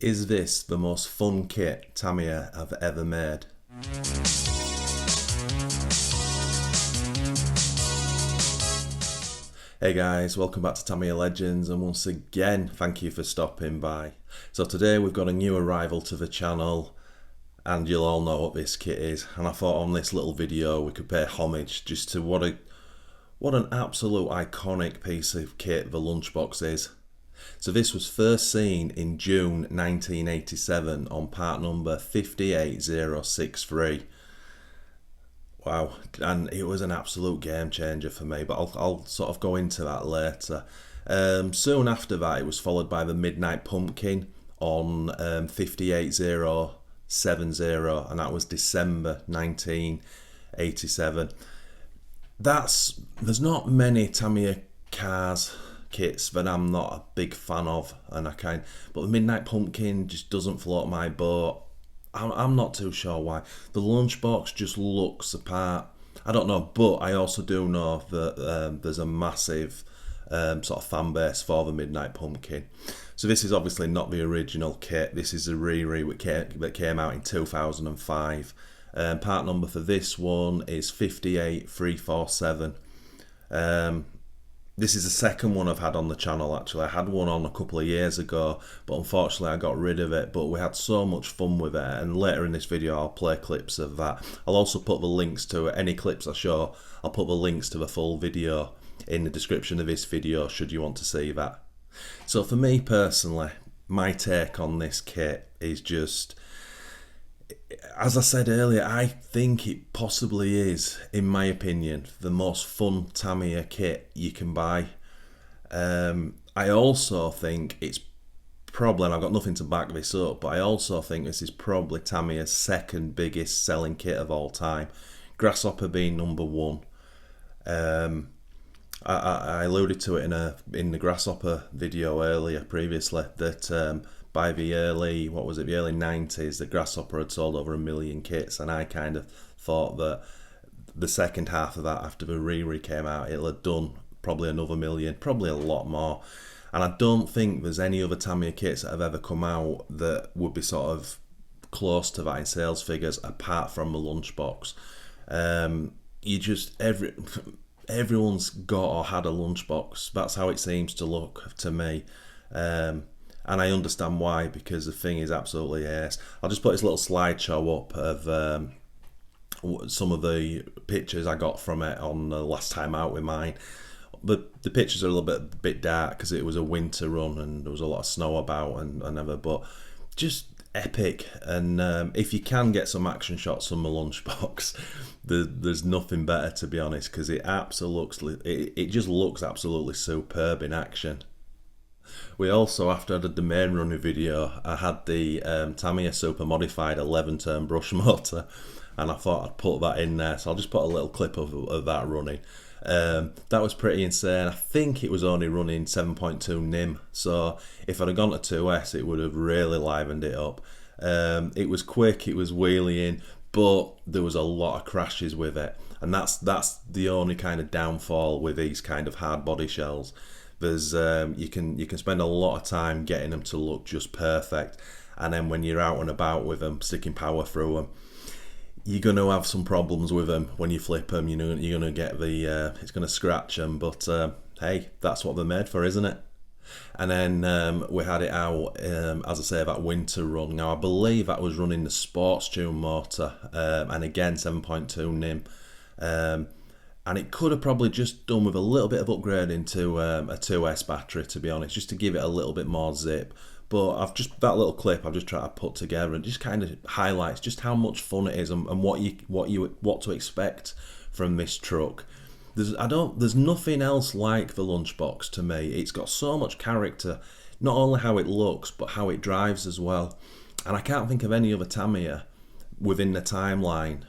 Is this the most fun kit Tamiya have ever made? Hey guys, welcome back to Tamiya Legends, and once again thank you for stopping by. So today we've got a new arrival to the channel, and you'll all know what this kit is, and I thought on this little video we could pay homage just to what an absolute iconic piece of kit the Lunchbox is. So this was first seen in June 1987 on part number 58063. Wow, and it was an absolute game changer for me, but I'll sort of go into that later. Soon after that it was followed by the Midnight Pumpkin on 58070, and that was December 1987. There's not many Tamiya kits that I'm not a big fan of, but the Midnight Pumpkin just doesn't float my boat. I'm not too sure why. The Lunchbox just looks the part. I don't know, but I also do know that there's a massive sort of fan base for the Midnight Pumpkin. So this is obviously not the original kit. This is a that came out in 2005. Part number for this one is 58347. This is the second one I've had on the channel actually. I had one on a couple of years ago, but unfortunately I got rid of it, but we had so much fun with it, and later in this video I'll play clips of that. I'll also put the links to any clips I show. I'll put the links to the full video in the description of this video should you want to see that. So for me personally, my take on this kit is just, as I said earlier, I think it possibly is, in my opinion, the most fun Tamiya kit you can buy. I also think it's probably, and I've got nothing to back this up, but I also think this is probably Tamiya's second biggest selling kit of all time, Grasshopper being number one. I alluded to it in the Grasshopper video earlier previously that by the early 90s, the Grasshopper had sold over 1 million kits, and I kind of thought that the second half of that, after the Riri came out, it'll have done probably another million, probably a lot more. And I don't think there's any other Tamiya kits that have ever come out that would be sort of close to that in sales figures, apart from the Lunchbox. Everyone's got or had a Lunchbox. That's how it seems to look to me. And I understand why, because the thing is absolutely ace. I'll just put this little slideshow up of some of the pictures I got from it on the last time out with mine. But the pictures are a little bit dark because it was a winter run and there was a lot of snow about and ever, but just epic. And if you can get some action shots from the Lunchbox, there's nothing better, to be honest, because it just looks absolutely superb in action. We also, after I did the main running video, I had the Tamiya Super Modified 11-turn brush motor, and I thought I'd put that in there, so I'll just put a little clip of that running. That was pretty insane. I think it was only running 7.2 NIM, so if I'd have gone to 2S it would have really livened it up. It was quick, it was wheeling, but there was a lot of crashes with it, and that's the only kind of downfall with these kind of hard body shells. There's you can spend a lot of time getting them to look just perfect, and then when you're out and about with them, sticking power through them, you're going to have some problems with them when you flip them. You're going to get it's going to scratch them, but hey, that's what they're made for, isn't it? And then we had it out, as I say, that winter run. Now I believe that was running the Sports Tune motor, and again 7.2 NIM. And it could have probably just done with a little bit of upgrading to a 2S battery, to be honest, just to give it a little bit more zip. But that little clip I've just tried to put together, and just kind of highlights just how much fun it is and what to expect from this truck. There's nothing else like the Lunchbox to me. It's got so much character, not only how it looks but how it drives as well. And I can't think of any other Tamiya within the timeline.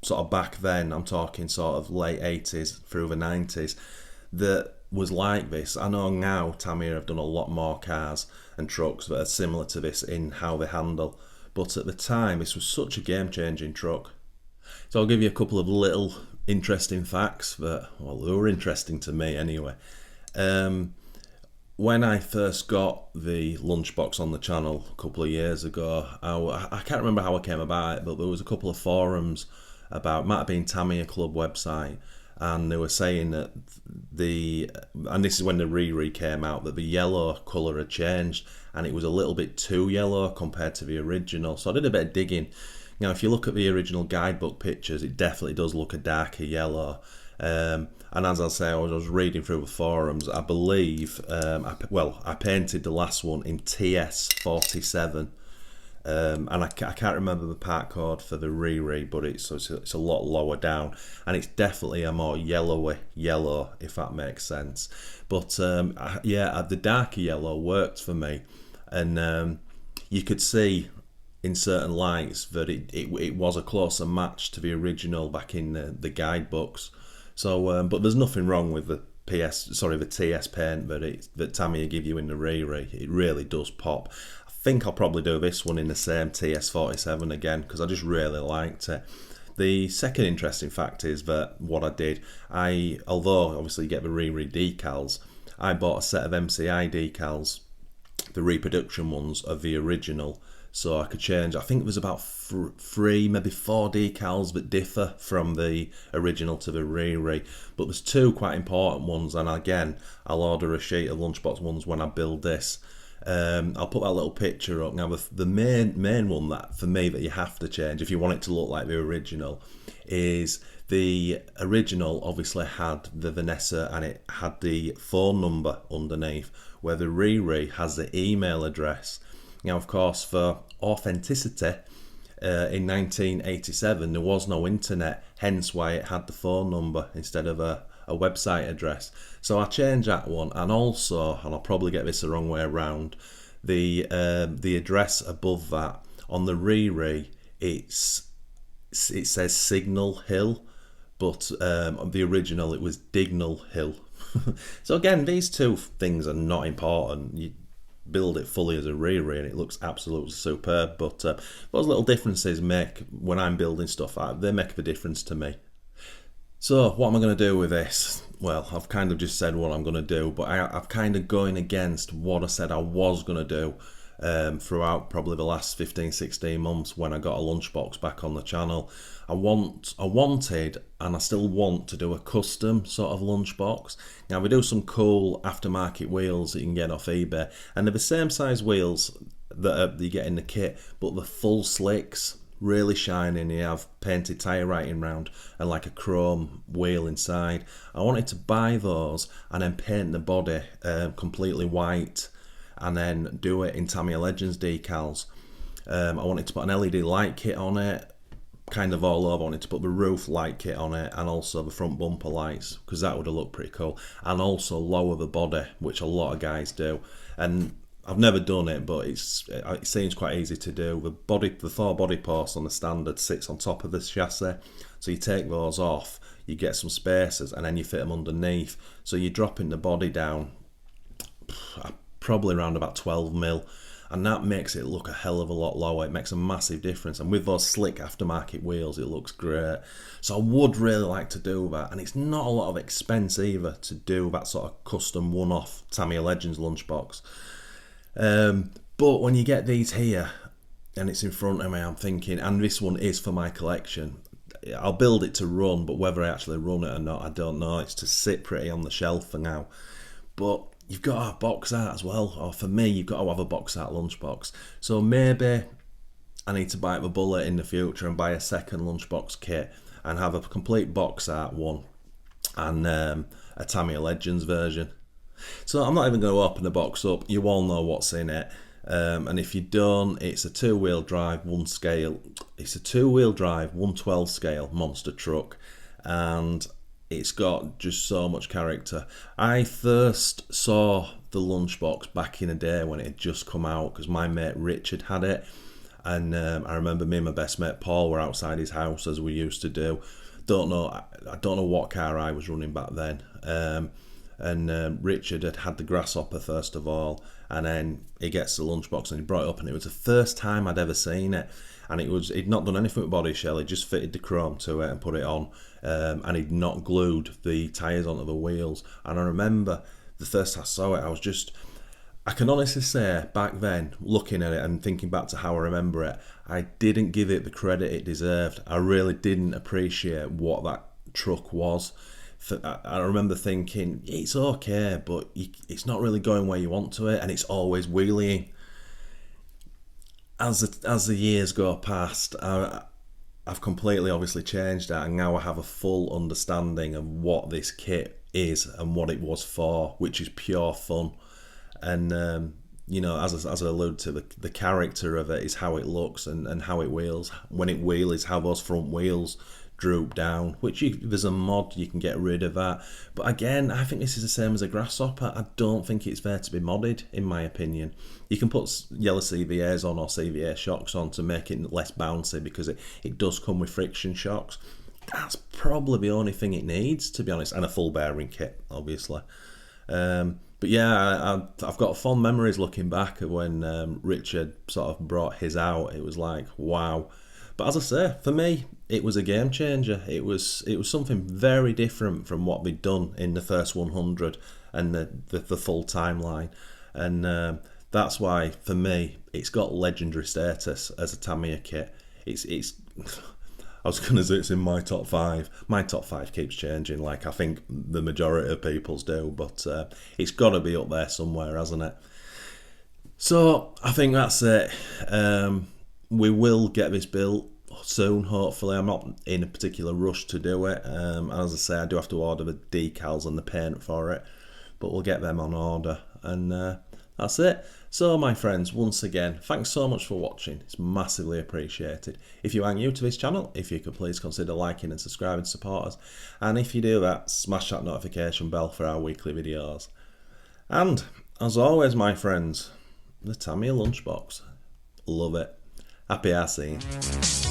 Sort of back then, I'm talking sort of late 80s through the 90s, that was like this. I know now Tamiya have done a lot more cars and trucks that are similar to this in how they handle, but at the time this was such a game-changing truck. So I'll give you a couple of little interesting facts that, well, they were interesting to me anyway. when I first got the Lunchbox on the channel a couple of years ago, I can't remember how I came about it, but there was a couple of forums about, might have been Tamiya Club website, and they were saying that and this is when the Riri came out, that the yellow colour had changed and it was a little bit too yellow compared to the original. So I did a bit of digging. Now, if you look at the original guidebook pictures, it definitely does look a darker yellow. And as I say, I was reading through the forums. I believe, I painted the last one in TS47, and I can't remember the part code for the Riri, but it's a lot lower down, and it's definitely a more yellowy yellow, if that makes sense. But yeah, the darker yellow worked for me, and you could see in certain lights that it was a closer match to the original back in the guidebooks. So, but there's nothing wrong with the TS paint that Tamiya give you in the Riri. It really does pop. I think I'll probably do this one in the same TS47 again, because I just really liked it. The second interesting fact is that what I did, although obviously you get the Riri decals, I bought a set of MCI decals, the reproduction ones of the original, so I could change. I think there's about 3, maybe 4 decals that differ from the original to the Riri, but there's 2 quite important ones, and again, I'll order a sheet of Lunchbox ones when I build this. I'll put that little picture up. Now, the main one that for me that you have to change if you want it to look like the original is the original obviously had the Vanessa and it had the phone number underneath, where the Riri has the email address. Now, of course, for authenticity, in 1987 there was no internet, hence why it had the phone number instead of a website address. So I changed that one, and also, and I'll probably get this the wrong way around, the address above that on the Riri, it says Signal Hill, but on the original it was Dignal Hill. So again, these 2 things are not important. You build it fully as a Riri and it looks absolutely superb, but those little differences make, when I'm building stuff out, they make a difference to me. So what am I going to do with this? Well, I've kind of just said what I'm going to do, but I've kind of going against what I said I was going to do throughout probably the last 15-16 months when I got a Lunchbox back on the channel. I wanted, and I still want to do a custom sort of Lunchbox. Now, we do some cool aftermarket wheels that you can get off eBay, and they're the same size wheels that you get in the kit, but the full slicks, really shiny, and you have painted tyre writing round and like a chrome wheel inside. I wanted to buy those and then paint the body completely white, and then do it in Tamiya Legends decals. I wanted to put an LED light kit on it, kind of all over. I wanted to put the roof light kit on it, and also the front bumper lights, because that would have looked pretty cool, and also lower the body, which a lot of guys do, and I've never done it, but it seems quite easy to do. The 4 body posts on the standard sits on top of this chassis, so you take those off, you get some spacers, and then you fit them underneath, so you're dropping the body down probably around about 12mm, and that makes it look a hell of a lot lower. It makes a massive difference, and with those slick aftermarket wheels it looks great. So I would really like to do that, and it's not a lot of expense either to do that sort of custom one-off Tamiya Legends Lunchbox. But when you get these here and it's in front of me, I'm thinking, and this one is for my collection, I'll build it to run, but whether I actually run it or not, I don't know. It's to sit pretty on the shelf for now. But you've got to have box art as well, or for me, you've got to have a box art Lunchbox. So maybe I need to bite the bullet in the future and buy a second Lunchbox kit and have a complete box art one and a Tamiya Legends version. So I'm not even going to open the box up. You all know what's in it. And if you don't, it's a 2-wheel drive, 1 scale. It's a 2-wheel drive, 1/12 scale monster truck, and it's got just so much character. I first saw the Lunchbox back in the day when it had just come out, because my mate Richard had it, and I remember me and my best mate Paul were outside his house, as we used to do. I don't know what car I was running back then. And Richard had the Grasshopper first of all, and then he gets the Lunchbox and he brought it up, and it was the first time I'd ever seen it, and he'd not done anything with body shell, he just fitted the chrome to it and put it on, and he'd not glued the tyres onto the wheels. And I remember the first I saw it, I can honestly say back then, looking at it and thinking back to how I remember it, I didn't give it the credit it deserved. I really didn't appreciate what that truck was. I remember thinking, it's okay, but it's not really going where you want to it, and it's always wheeling. As the years go past, I've completely obviously changed that, and now I have a full understanding of what this kit is and what it was for, which is pure fun. And you know, as I alluded to, the character of it is how it looks and how it wheels. When it wheels, how those front wheels droop down, which there's a mod you can get rid of that. But again, I think this is the same as a grasshopper. I don't think it's there to be modded, in my opinion. You can put yellow CVAs on or CVA shocks on to make it less bouncy, because it does come with friction shocks. That's probably the only thing it needs, to be honest, and a full bearing kit, obviously. But yeah, I've got fond memories looking back of when Richard sort of brought his out. It was like, wow. But as I say, for me, it was a game changer. It was something very different from what they'd done in the first 100 and the full timeline. And that's why, for me, it's got legendary status as a Tamiya kit. It's I was going to say it's in my top 5. My top 5 keeps changing, like I think the majority of people's do, but it's got to be up there somewhere, hasn't it? So I think that's it. We will get this built soon, hopefully. I'm not in a particular rush to do it. As I say, I do have to order the decals and the paint for it, but we'll get them on order. And that's it. So my friends, once again, thanks so much for watching. It's massively appreciated. If you are new to this channel, if you could please consider liking and subscribing to support us. And if you do that, smash that notification bell for our weekly videos. And as always, my friends, the Tamiya Lunchbox. Love it. Happy arsing.